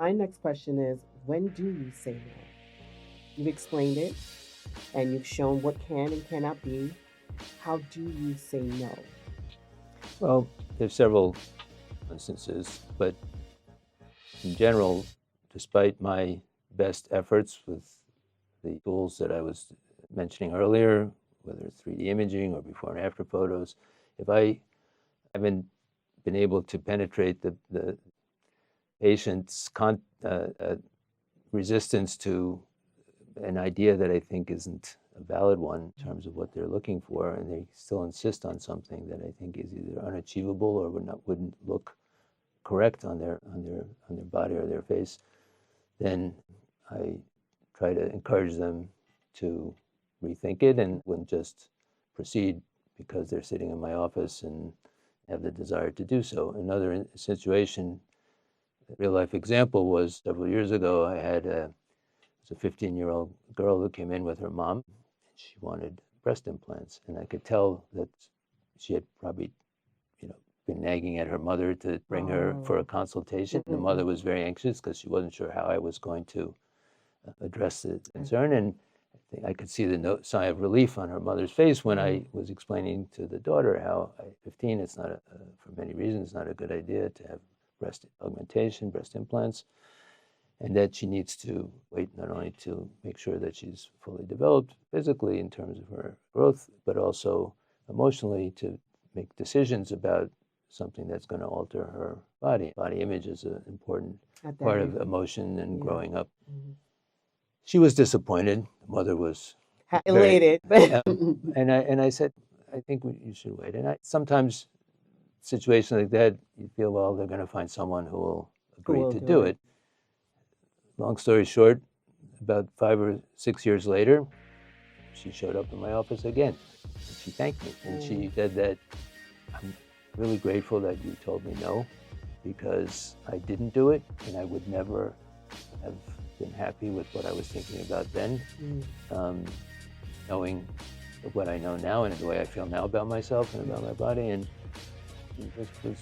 my next question is, when do you say no? You've explained it and you've shown what can and cannot be. How do you say no? Well, there's several instances, but in general, despite my best efforts with the tools that I was mentioning earlier, whether it's 3D imaging or before and after photos, if I haven't been able to penetrate the patient's resistance to an idea that I think isn't a valid one in terms of what they're looking for, and they still insist on something that I think is either unachievable or wouldn't look correct on their body or their face, then I try to encourage them to rethink it and wouldn't just proceed because they're sitting in my office and have the desire to do so. Another situation, a real life example, was several years ago. I had a 15-year-old girl who came in with her mom. She wanted breast implants, and I could tell that she had probably, been nagging at her mother to bring her for a consultation. The mother was very anxious because she wasn't sure how I was going to address the concern, and I could see the sigh of relief on her mother's face when I was explaining to the daughter how at 15, it's not, for many reasons, not a good idea to have breast augmentation, breast implants, and that she needs to wait not only to make sure that she's fully developed physically in terms of her growth, but also emotionally to make decisions about something that's going to alter her body. Body image is an important part of emotion and growing up. She was disappointed. The mother was elated. And I said, I think you should wait. And sometimes situations like that, you feel, well, they're going to find someone who will agree to do it. Long story short, about 5 or 6 years later, she showed up in my office again. And she thanked me. And she said that, I'm really grateful that you told me no, because I didn't do it, and I would never have been happy with what I was thinking about then. Knowing what I know now and the way I feel now about myself and about my body, and it was